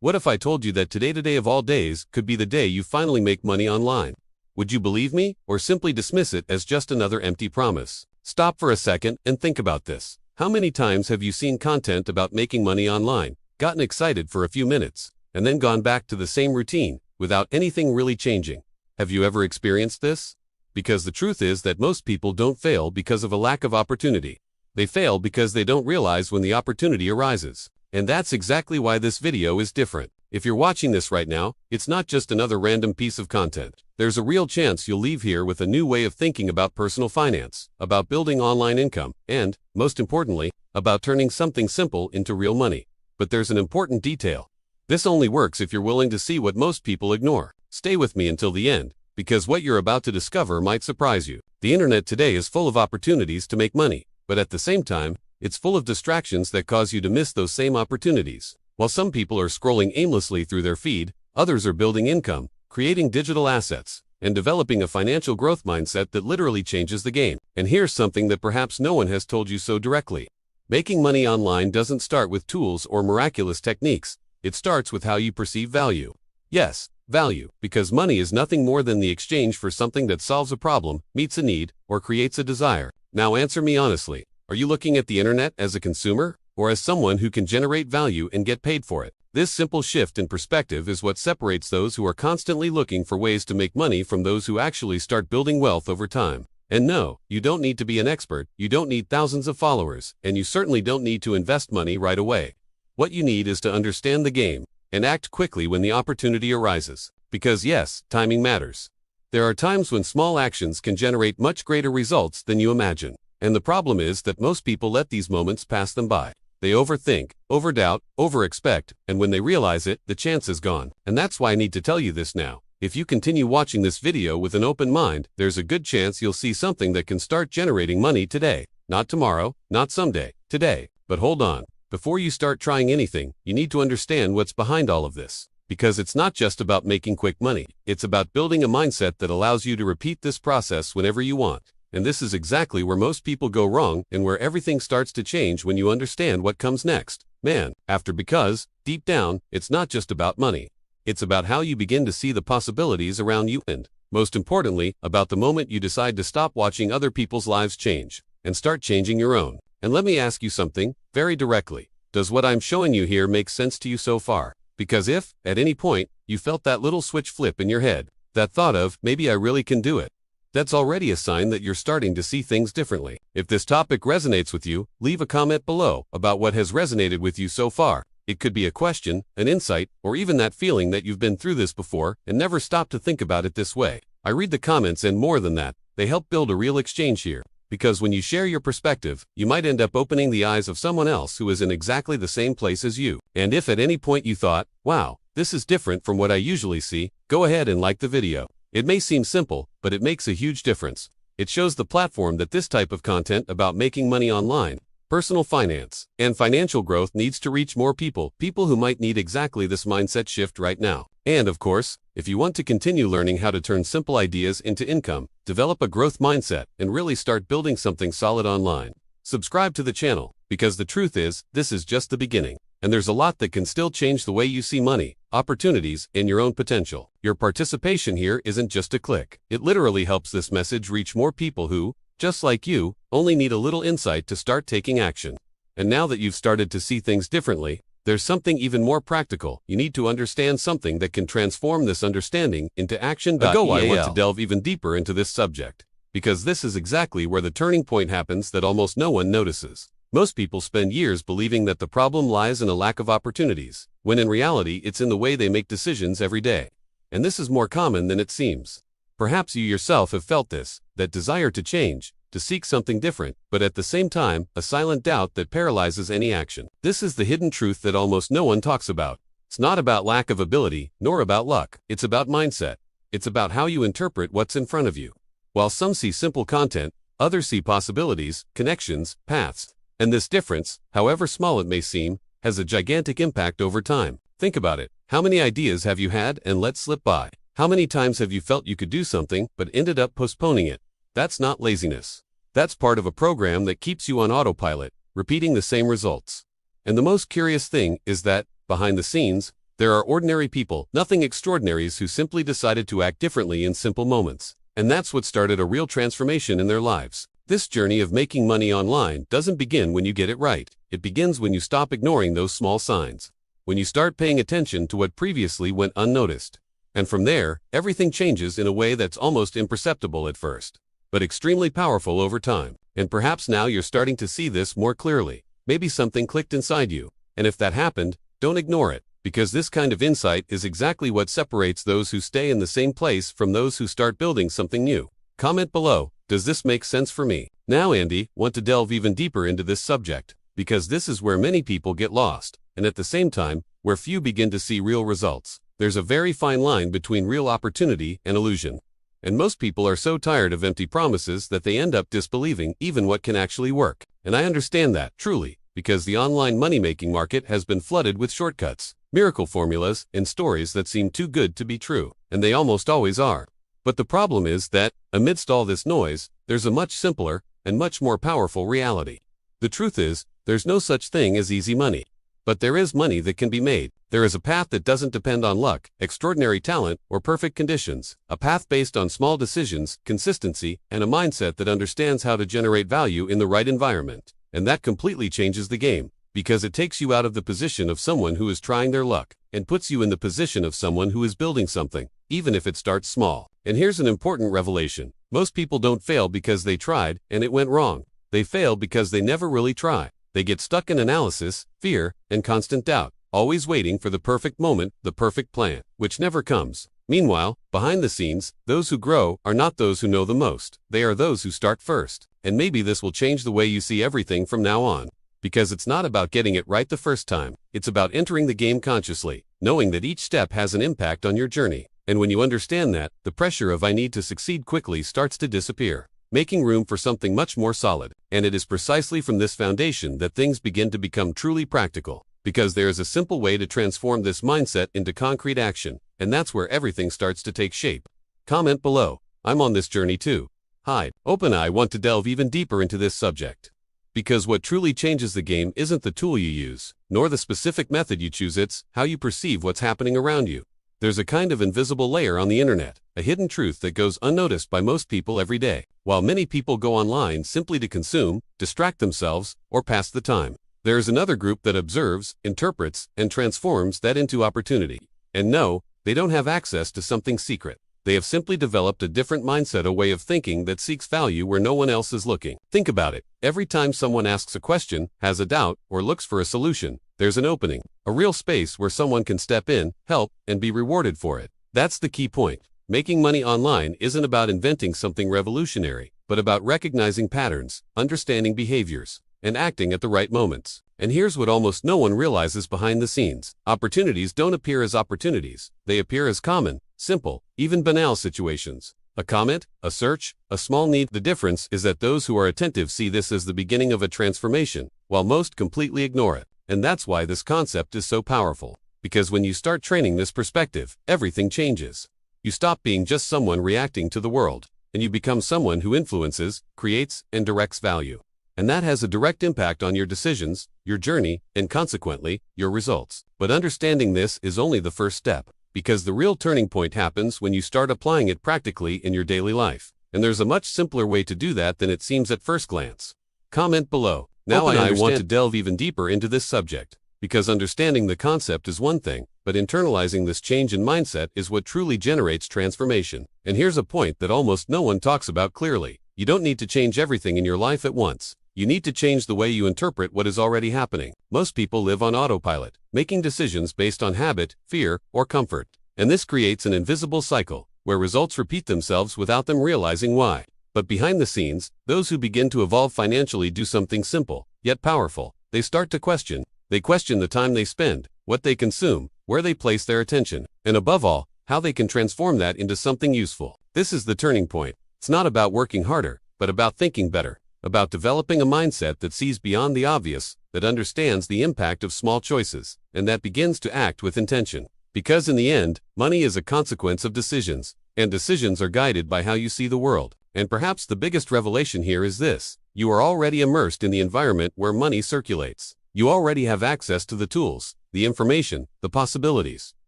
What if I told you that today of all days could be the day you finally make money online? Would you believe me, or simply dismiss it as just another empty promise? Stop for a second and think about this. How many times have you seen content about making money online, gotten excited for a few minutes, and then gone back to the same routine without anything really changing? Have you ever experienced this? Because the truth is that most people don't fail because of a lack of opportunity. They fail because they don't realize when the opportunity arises. And that's exactly why this video is different. If you're watching this right now, it's not just another random piece of content. There's a real chance you'll leave here with a new way of thinking about personal finance, about building online income, and, most importantly, about turning something simple into real money. But there's an important detail. This only works if you're willing to see what most people ignore. Stay with me until the end, because what you're about to discover might surprise you. The internet today is full of opportunities to make money, but at the same time, it's full of distractions that cause you to miss those same opportunities. While some people are scrolling aimlessly through their feed, others are building income, creating digital assets, and developing a financial growth mindset that literally changes the game. And here's something that perhaps no one has told you so directly. Making money online doesn't start with tools or miraculous techniques. It starts with how you perceive value. Yes, value, because money is nothing more than the exchange for something that solves a problem, meets a need, or creates a desire. Now answer me honestly. Are you looking at the internet as a consumer, or as someone who can generate value and get paid for it? This simple shift in perspective is what separates those who are constantly looking for ways to make money from those who actually start building wealth over time. And no, you don't need to be an expert, you don't need thousands of followers, and you certainly don't need to invest money right away. What you need is to understand the game, and act quickly when the opportunity arises. Because yes, timing matters. There are times when small actions can generate much greater results than you imagine. And the problem is that most people let these moments pass them by. They overthink, overdoubt, overexpect, and when they realize it, the chance is gone. And that's why I need to tell you this now. If you continue watching this video with an open mind, there's a good chance you'll see something that can start generating money today. Not tomorrow, not someday, today. But hold on. Before you start trying anything, you need to understand what's behind all of this. Because it's not just about making quick money. It's about building a mindset that allows you to repeat this process whenever you want. And this is exactly where most people go wrong and where everything starts to change when you understand what comes next. Because, deep down, it's not just about money. It's about how you begin to see the possibilities around you and, most importantly, about the moment you decide to stop watching other people's lives change and start changing your own. And let me ask you something, very directly. Does what I'm showing you here make sense to you so far? Because if, at any point, you felt that little switch flip in your head, that thought of, maybe I really can do it, that's already a sign that you're starting to see things differently. If this topic resonates with you, leave a comment below about what has resonated with you so far. It could be a question, an insight, or even that feeling that you've been through this before and never stopped to think about it this way. I read the comments, and more than that, they help build a real exchange here. Because when you share your perspective, you might end up opening the eyes of someone else who is in exactly the same place as you. And if at any point you thought, wow, this is different from what I usually see, go ahead and like the video. It may seem simple, but it makes a huge difference. It shows the platform that this type of content about making money online, personal finance, and financial growth needs to reach more people who might need exactly this mindset shift right now. And of course, if you want to continue learning how to turn simple ideas into income, develop a growth mindset, and really start building something solid online, subscribe to the channel, because the truth is, this is just the beginning. And there's a lot that can still change the way you see money, opportunities, and your own potential. Your participation here isn't just a click. It literally helps this message reach more people who, just like you, only need a little insight to start taking action. And now that you've started to see things differently, there's something even more practical. You need to understand something that can transform this understanding into action. I want to delve even deeper into this subject, because this is exactly where the turning point happens that almost no one notices. Most people spend years believing that the problem lies in a lack of opportunities, when in reality it's in the way they make decisions every day. And this is more common than it seems. Perhaps you yourself have felt this, that desire to change, to seek something different, but at the same time, a silent doubt that paralyzes any action. This is the hidden truth that almost no one talks about. It's not about lack of ability, nor about luck. It's about mindset. It's about how you interpret what's in front of you. While some see simple content, others see possibilities, connections, paths. And this difference, however small it may seem, has a gigantic impact over time. Think about it. How many ideas have you had and let slip by? How many times have you felt you could do something but ended up postponing it? That's not laziness. That's part of a program that keeps you on autopilot, repeating the same results. And the most curious thing is that, behind the scenes, There are ordinary people, nothing extraordinaries, who simply decided to act differently in simple moments. And that's what started a real transformation in their lives. This journey of making money online doesn't begin when you get it right. It begins when you stop ignoring those small signs. When you start paying attention to what previously went unnoticed. And from there, everything changes in a way that's almost imperceptible at first, but extremely powerful over time. And perhaps now you're starting to see this more clearly. Maybe something clicked inside you. And if that happened, don't ignore it, because this kind of insight is exactly what separates those who stay in the same place from those who start building something new. Comment below, does this make sense for me? Now, Andy, want to delve even deeper into this subject, because this is where many people get lost, and at the same time, where few begin to see real results. There's a very fine line between real opportunity and illusion. And most people are so tired of empty promises that they end up disbelieving even what can actually work. And I understand that, truly, because the online money-making market has been flooded with shortcuts, miracle formulas, and stories that seem too good to be true, and they almost always are. But the problem is that, amidst all this noise, there's a much simpler and much more powerful reality. The truth is, there's no such thing as easy money. But there is money that can be made. There is a path that doesn't depend on luck, extraordinary talent, or perfect conditions. A path based on small decisions, consistency, and a mindset that understands how to generate value in the right environment. And that completely changes the game, because it takes you out of the position of someone who is trying their luck, and puts you in the position of someone who is building something, even if it starts small. And here's an important revelation. Most people don't fail because they tried, and it went wrong. They fail because they never really try. They get stuck in analysis, fear, and constant doubt, always waiting for the perfect moment, the perfect plan, which never comes. Meanwhile, behind the scenes, those who grow are not those who know the most. They are those who start first. And maybe this will change the way you see everything from now on. Because it's not about getting it right the first time. It's about entering the game consciously, knowing that each step has an impact on your journey. And when you understand that, the pressure of I need to succeed quickly starts to disappear, making room for something much more solid. And it is precisely from this foundation that things begin to become truly practical, because there is a simple way to transform this mindset into concrete action, and that's where everything starts to take shape. Comment below, I'm on this journey too. Hi, I want to delve even deeper into this subject. Because what truly changes the game isn't the tool you use, nor the specific method you choose, it's how you perceive what's happening around you. There's a kind of invisible layer on the internet, a hidden truth that goes unnoticed by most people every day. While many people go online simply to consume, distract themselves, or pass the time, there is another group that observes, interprets, and transforms that into opportunity. And no, they don't have access to something secret. They have simply developed a different mindset, a way of thinking that seeks value where no one else is looking. Think about it. Every time someone asks a question, has a doubt, or looks for a solution, there's an opening, a real space where someone can step in, help, and be rewarded for it. That's the key point. Making money online isn't about inventing something revolutionary, but about recognizing patterns, understanding behaviors, and acting at the right moments. And here's what almost no one realizes behind the scenes. Opportunities don't appear as opportunities. They appear as common, simple, even banal situations. A comment, a search, a small need. The difference is that those who are attentive see this as the beginning of a transformation, while most completely ignore it. And that's why this concept is so powerful. Because when you start training this perspective, everything changes. You stop being just someone reacting to the world, and you become someone who influences, creates, and directs value. And that has a direct impact on your decisions, your journey, and consequently, your results. But understanding this is only the first step, because the real turning point happens when you start applying it practically in your daily life. And there's a much simpler way to do that than it seems at first glance. Comment below. Now I want to delve even deeper into this subject, because understanding the concept is one thing, but internalizing this change in mindset is what truly generates transformation. And here's a point that almost no one talks about clearly. You don't need to change everything in your life at once. You need to change the way you interpret what is already happening. Most people live on autopilot, making decisions based on habit, fear, or comfort. And this creates an invisible cycle, where results repeat themselves without them realizing why. But behind the scenes, those who begin to evolve financially do something simple, yet powerful. They start to question. They question the time they spend, what they consume, where they place their attention, and above all, how they can transform that into something useful. This is the turning point. It's not about working harder, but about thinking better, about developing a mindset that sees beyond the obvious, that understands the impact of small choices, and that begins to act with intention. Because in the end, money is a consequence of decisions, and decisions are guided by how you see the world. And perhaps the biggest revelation here is this: you are already immersed in the environment where money circulates. You already have access to the tools, the information, the possibilities.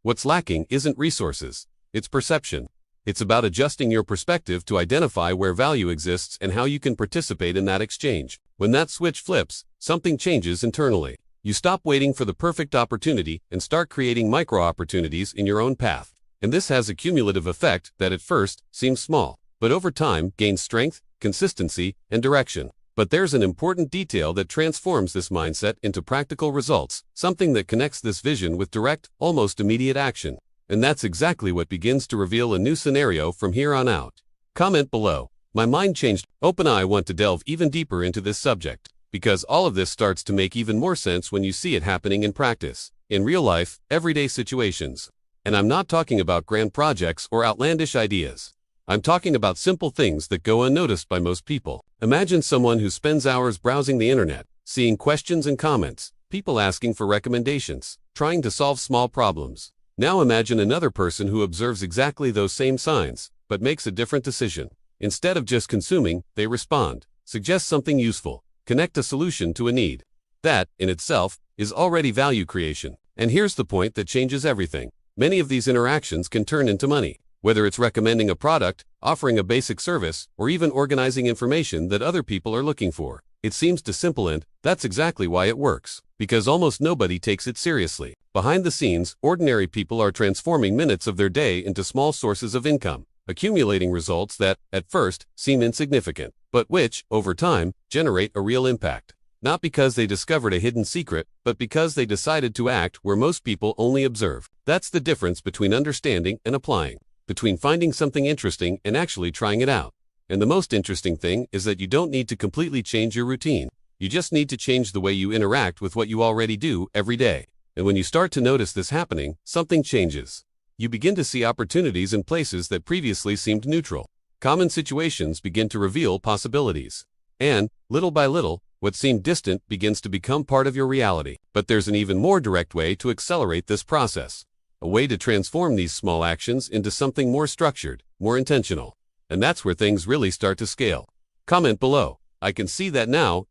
What's lacking isn't resources, it's perception. It's about adjusting your perspective to identify where value exists and how you can participate in that exchange. When that switch flips, something changes internally. You stop waiting for the perfect opportunity and start creating micro-opportunities in your own path. And this has a cumulative effect that at first seems small, but over time gains strength, consistency, and direction. But there's an important detail that transforms this mindset into practical results, something that connects this vision with direct, almost immediate action. And that's exactly what begins to reveal a new scenario from here on out. Comment below. My mind changed. I want to delve even deeper into this subject, because all of this starts to make even more sense when you see it happening in practice, in real life, everyday situations. And I'm not talking about grand projects or outlandish ideas. I'm talking about simple things that go unnoticed by most people. Imagine someone who spends hours browsing the internet, seeing questions and comments, people asking for recommendations, trying to solve small problems. Now imagine another person who observes exactly those same signs, but makes a different decision. Instead of just consuming, they respond, suggest something useful, connect a solution to a need. That, in itself, is already value creation. And here's the point that changes everything. Many of these interactions can turn into money. Whether it's recommending a product, offering a basic service, or even organizing information that other people are looking for. It seems too simple, and that's exactly why it works. Because almost nobody takes it seriously. Behind the scenes, ordinary people are transforming minutes of their day into small sources of income, accumulating results that, at first, seem insignificant, but which, over time, generate a real impact. Not because they discovered a hidden secret, but because they decided to act where most people only observe. That's the difference between understanding and applying, between finding something interesting and actually trying it out. And the most interesting thing is that you don't need to completely change your routine. You just need to change the way you interact with what you already do every day. And when you start to notice this happening, something changes. You begin to see opportunities in places that previously seemed neutral. Common situations begin to reveal possibilities. And, little by little, what seemed distant begins to become part of your reality. But there's an even more direct way to accelerate this process. A way to transform these small actions into something more structured, more intentional. And that's where things really start to scale. Comment below. I can see that now.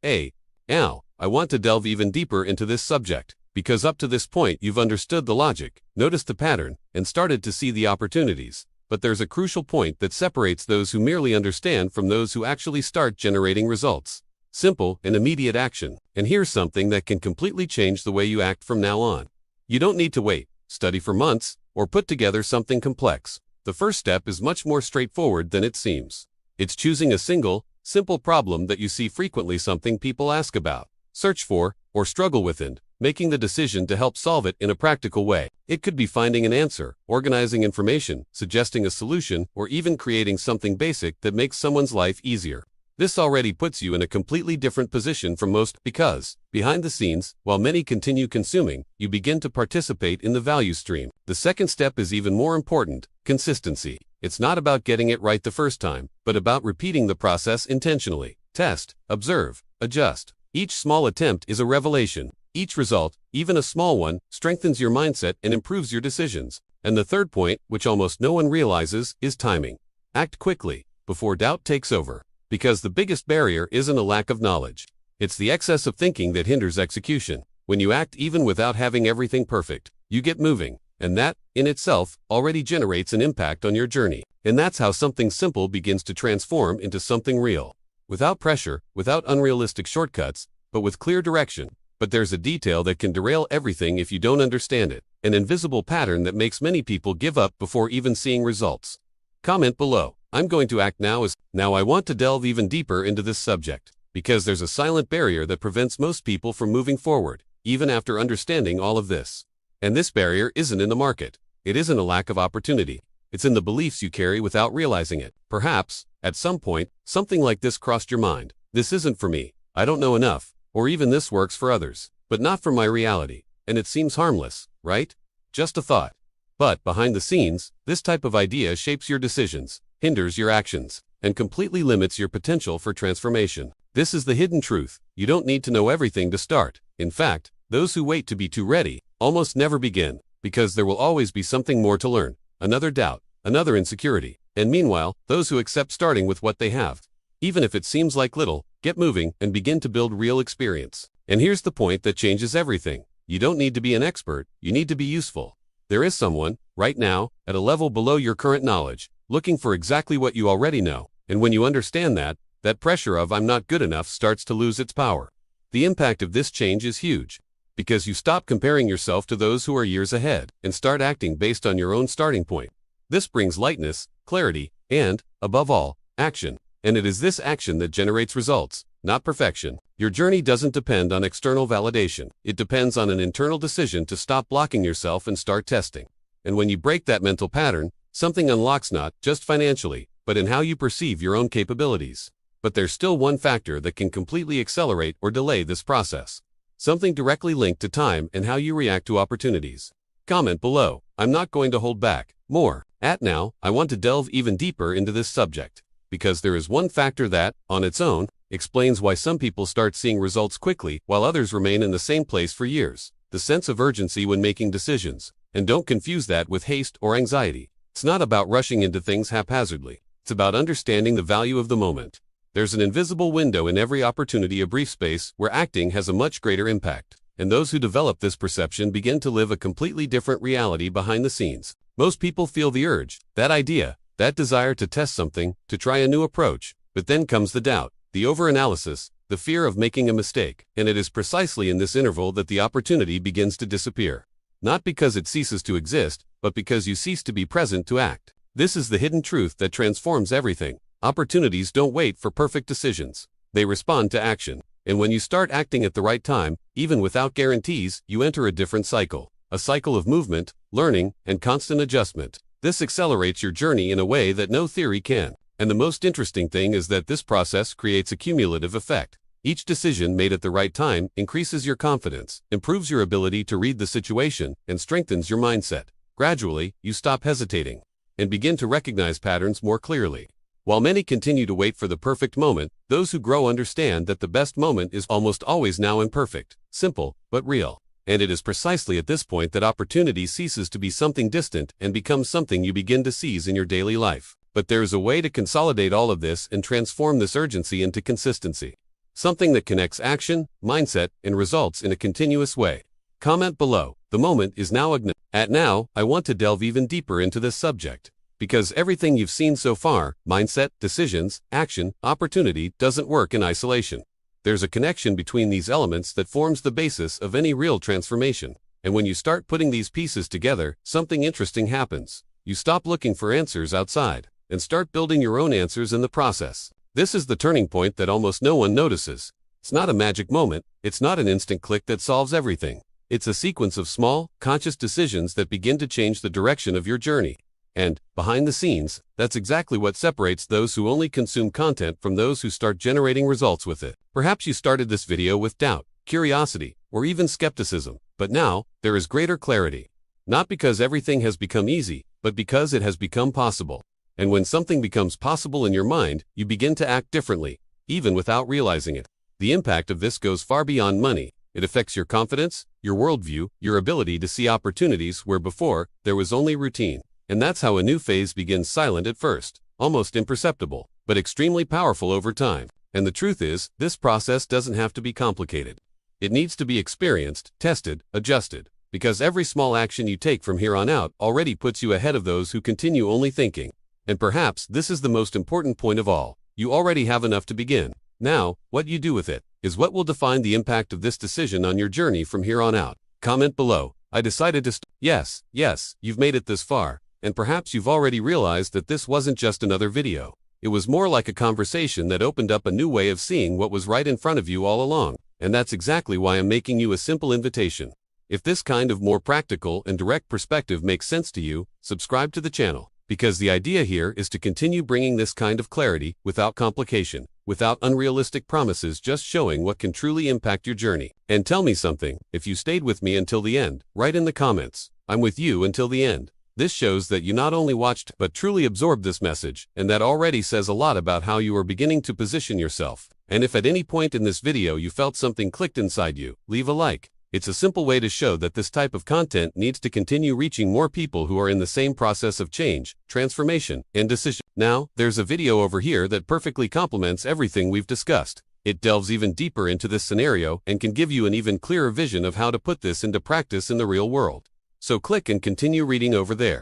Now, I want to delve even deeper into this subject, because up to this point you've understood the logic, noticed the pattern, and started to see the opportunities. But there's a crucial point that separates those who merely understand from those who actually start generating results. Simple and immediate action. And here's something that can completely change the way you act from now on. You don't need to wait, study for months, or put together something complex. The first step is much more straightforward than it seems. It's choosing a single, simple problem that you see frequently, something people ask about, search for, or struggle with, and making the decision to help solve it in a practical way. It could be finding an answer, organizing information, suggesting a solution, or even creating something basic that makes someone's life easier. This already puts you in a completely different position from most, because, behind the scenes, while many continue consuming, you begin to participate in the value stream. The second step is even more important: consistency. It's not about getting it right the first time, but about repeating the process intentionally. Test, observe, adjust. Each small attempt is a revelation. Each result, even a small one, strengthens your mindset and improves your decisions. And the third point, which almost no one realizes, is timing. Act quickly, before doubt takes over. Because the biggest barrier isn't a lack of knowledge. It's the excess of thinking that hinders execution. When you act even without having everything perfect, you get moving. And that, in itself, already generates an impact on your journey. And that's how something simple begins to transform into something real. Without pressure, without unrealistic shortcuts, but with clear direction. But there's a detail that can derail everything if you don't understand it. An invisible pattern that makes many people give up before even seeing results. Comment below. I'm going to act now. Now I want to delve even deeper into this subject, because there's a silent barrier that prevents most people from moving forward, even after understanding all of this. And this barrier isn't in the market. It isn't a lack of opportunity. It's in the beliefs you carry without realizing it. Perhaps, at some point, something like this crossed your mind. This isn't for me. I don't know enough. Or even this works for others, but not for my reality. And it seems harmless, right? Just a thought. But behind the scenes, this type of idea shapes your decisions, hinders your actions, and completely limits your potential for transformation. This is the hidden truth. You don't need to know everything to start. In fact, those who wait to be too ready almost never begin, because there will always be something more to learn, another doubt, another insecurity. And meanwhile, those who accept starting with what they have, even if it seems like little, get moving and begin to build real experience. And here's the point that changes everything. You don't need to be an expert, you need to be useful. There is someone, right now, at a level below your current knowledge, looking for exactly what you already know. And when you understand that, that pressure of "I'm not good enough" starts to lose its power. The impact of this change is huge, because you stop comparing yourself to those who are years ahead and start acting based on your own starting point. This brings lightness, clarity, and, above all, action. And it is this action that generates results, not perfection. Your journey doesn't depend on external validation. It depends on an internal decision to stop blocking yourself and start testing. And when you break that mental pattern, something unlocks, not just financially, but in how you perceive your own capabilities. But there's still one factor that can completely accelerate or delay this process. Something directly linked to time and how you react to opportunities. Comment below. I'm not going to hold back. More. Now, I want to delve even deeper into this subject, because there is one factor that, on its own, explains why some people start seeing results quickly while others remain in the same place for years. The sense of urgency when making decisions. And don't confuse that with haste or anxiety. It's not about rushing into things haphazardly. It's about understanding the value of the moment. There's an invisible window in every opportunity, a brief space where acting has a much greater impact. And those who develop this perception begin to live a completely different reality behind the scenes. Most people feel the urge, that idea, that desire to test something, to try a new approach. But then comes the doubt, the overanalysis, the fear of making a mistake. And it is precisely in this interval that the opportunity begins to disappear. Not because it ceases to exist, but because you cease to be present to act. This is the hidden truth that transforms everything. Opportunities don't wait for perfect decisions. They respond to action. And when you start acting at the right time, even without guarantees, you enter a different cycle. A cycle of movement, learning, and constant adjustment. This accelerates your journey in a way that no theory can. And the most interesting thing is that this process creates a cumulative effect. Each decision made at the right time increases your confidence, improves your ability to read the situation, and strengthens your mindset. Gradually, you stop hesitating and begin to recognize patterns more clearly. While many continue to wait for the perfect moment, those who grow understand that the best moment is almost always now, imperfect, simple, but real. And it is precisely at this point that opportunity ceases to be something distant and becomes something you begin to seize in your daily life. But there is a way to consolidate all of this and transform this urgency into consistency. Something that connects action, mindset, and results in a continuous way. Comment below. The moment is now. Now, I want to delve even deeper into this subject. Because everything you've seen so far, mindset, decisions, action, opportunity, doesn't work in isolation. There's a connection between these elements that forms the basis of any real transformation. And when you start putting these pieces together, something interesting happens. You stop looking for answers outside and start building your own answers in the process. This is the turning point that almost no one notices. It's not a magic moment. It's not an instant click that solves everything. It's a sequence of small, conscious decisions that begin to change the direction of your journey. And, behind the scenes, that's exactly what separates those who only consume content from those who start generating results with it. Perhaps you started this video with doubt, curiosity, or even skepticism, but now, there is greater clarity. Not because everything has become easy, but because it has become possible. And when something becomes possible in your mind, you begin to act differently, even without realizing it. The impact of this goes far beyond money. It affects your confidence, your worldview, your ability to see opportunities where before, there was only routine. And that's how a new phase begins, silent at first, almost imperceptible, but extremely powerful over time. And the truth is, this process doesn't have to be complicated. It needs to be experienced, tested, adjusted, because every small action you take from here on out already puts you ahead of those who continue only thinking. And perhaps this is the most important point of all. You already have enough to begin. Now, what you do with it is what will define the impact of this decision on your journey from here on out. Comment below. I decided to Yes, you've made it this far. And perhaps you've already realized that this wasn't just another video. It was more like a conversation that opened up a new way of seeing what was right in front of you all along. And that's exactly why I'm making you a simple invitation. If this kind of more practical and direct perspective makes sense to you, subscribe to the channel. Because the idea here is to continue bringing this kind of clarity, without complication, without unrealistic promises, just showing what can truly impact your journey. And tell me something, if you stayed with me until the end, write in the comments, "I'm with you until the end." This shows that you not only watched but truly absorbed this message, and that already says a lot about how you are beginning to position yourself. And if at any point in this video you felt something clicked inside you, leave a like. It's a simple way to show that this type of content needs to continue reaching more people who are in the same process of change, transformation, and decision. Now, there's a video over here that perfectly complements everything we've discussed. It delves even deeper into this scenario and can give you an even clearer vision of how to put this into practice in the real world. So click and continue reading over there.